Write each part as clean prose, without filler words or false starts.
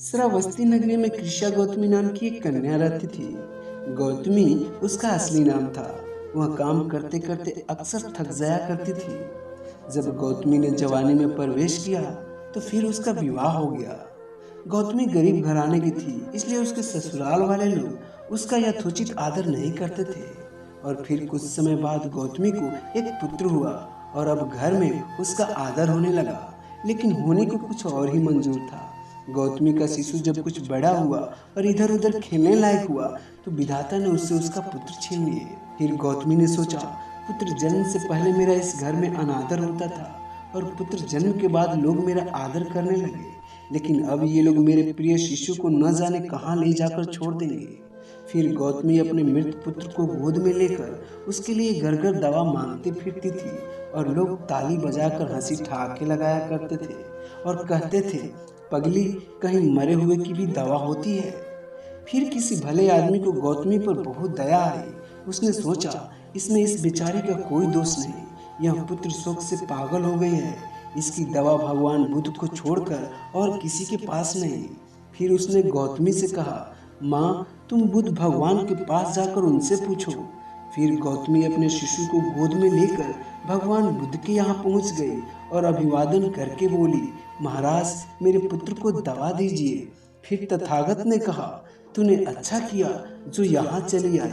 श्रावस्ती नगरी में कृष्या गौतमी नाम की एक कन्या रहती थी। गौतमी उसका असली नाम था। वह काम करते करते अक्सर थक जाया करती थी। जब गौतमी ने जवानी में प्रवेश किया तो फिर उसका विवाह हो गया। गौतमी गरीब घराने की थी, इसलिए उसके ससुराल वाले लोग उसका यथोचित आदर नहीं करते थे। और फिर कुछ समय बाद गौतमी को एक पुत्र हुआ और अब घर में उसका आदर होने लगा। लेकिन होने को कुछ और ही मंजूर था। गौतमी का शिशु जब कुछ बड़ा हुआ और इधर उधर खेलने लायक हुआ तो विधाता ने उससे उसका पुत्र छीन लिए। फिर गौतमी ने सोचा, पुत्र जन्म से पहले मेरा इस घर में अनादर होता था और पुत्र जन्म के बाद लोग मेरा आदर करने लगे, लेकिन अब ये लोग मेरे प्रिय शिशु को न जाने कहाँ ले जाकर छोड़ देंगे। फिर गौतमी अपने मृत पुत्र को गोद में लेकर उसके लिए घर घर दवा मांगती फिरती थी और लोग ताली बजाकर हंसी ठहाके लगाया करते थे और कहते थे, पगली, कहीं मरे हुए की भी दवा होती है। फिर किसी भले आदमी को गौतमी पर बहुत दया आई। उसने सोचा, इसमें इस बेचारी का कोई दोष नहीं, यह पुत्र शोक से पागल हो गई है, इसकी दवा भगवान बुद्ध को छोड़कर और किसी के पास नहीं। फिर उसने गौतमी से कहा, माँ, तुम बुद्ध भगवान के पास जाकर उनसे पूछो। फिर गौतमी अपने शिशु को गोद में लेकर भगवान बुद्ध के यहाँ पहुँच गई और अभिवादन करके बोली, महाराज, मेरे पुत्र को दवा दीजिए। फिर तथागत ने कहा, तूने अच्छा किया जो यहाँ चली आई।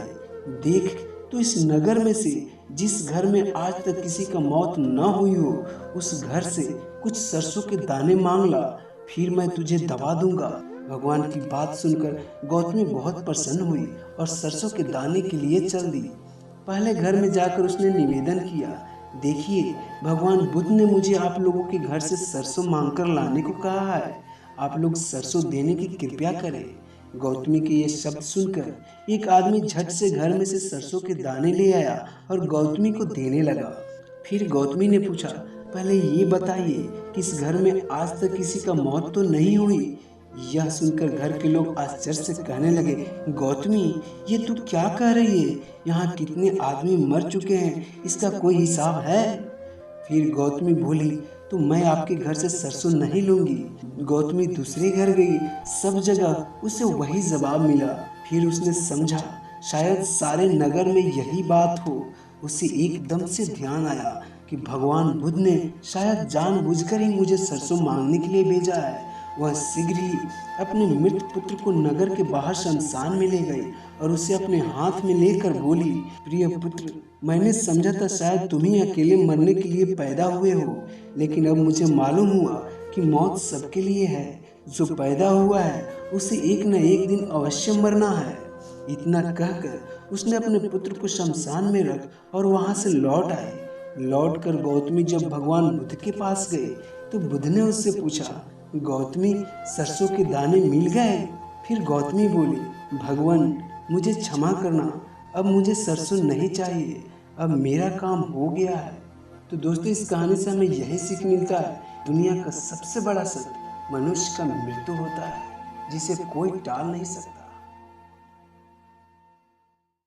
देख, तू इस नगर में से जिस घर में आज तक किसी का मौत न हुई हो, उस घर से कुछ सरसों के दाने मांग ला, फिर मैं तुझे दवा दूंगा। भगवान की बात सुनकर गौतमी बहुत प्रसन्न हुई और सरसों के दाने के लिए चल दी। पहले घर में जाकर उसने निवेदन किया, देखिए, भगवान बुद्ध ने मुझे आप लोगों के घर से सरसों मांगकर लाने को कहा है, आप लोग सरसों देने की कृपया करें। गौतमी के ये शब्द सुनकर एक आदमी झट से घर में से सरसों के दाने ले आया और गौतमी को देने लगा। फिर गौतमी ने पूछा, पहले ये बताइए कि इस घर में आज तक किसी का मौत तो नहीं हुई? यह सुनकर घर के लोग आश्चर्य से कहने लगे, गौतमी, ये तू क्या कह रही है? यहाँ कितने आदमी मर चुके हैं, इसका कोई हिसाब है? फिर गौतमी बोली, तो मैं आपके घर से सरसों नहीं लूंगी। गौतमी दूसरे घर गई, सब जगह उसे वही जवाब मिला। फिर उसने समझा, शायद सारे नगर में यही बात हो। उसे एकदम से ध्यान आया कि भगवान बुद्ध ने शायद जानबूझकर ही मुझे सरसों मांगने के लिए भेजा है। वह शीघ्र ही अपने मृत पुत्र को नगर के बाहर शमशान में ले गई और उसे अपने हाथ में लेकर बोली, प्रिय पुत्र, मैंने समझा था शायद तुम ही अकेले मरने के लिए पैदा हुए हो, लेकिन अब मुझे मालूम हुआ कि मौत सबके लिए है। जो पैदा हुआ है उसे एक न एक दिन अवश्य मरना है। इतना कहकर उसने अपने पुत्र को शमशान में रख और वहां से लौट आई। लौटकर गौतमी जब भगवान बुद्ध के पास गए तो बुद्ध ने उससे पूछा, गौतमी, सरसों के दाने मिल गए? फिर गौतमी बोली, भगवान, मुझे क्षमा करना, अब मुझे सरसों नहीं चाहिए, अब मेरा काम हो गया है। तो दोस्तों, इस कहानी से हमें यही सीख मिलता है, दुनिया का सबसे बड़ा सत्य मनुष्य का मृत्यु होता है, जिसे कोई टाल नहीं सकता।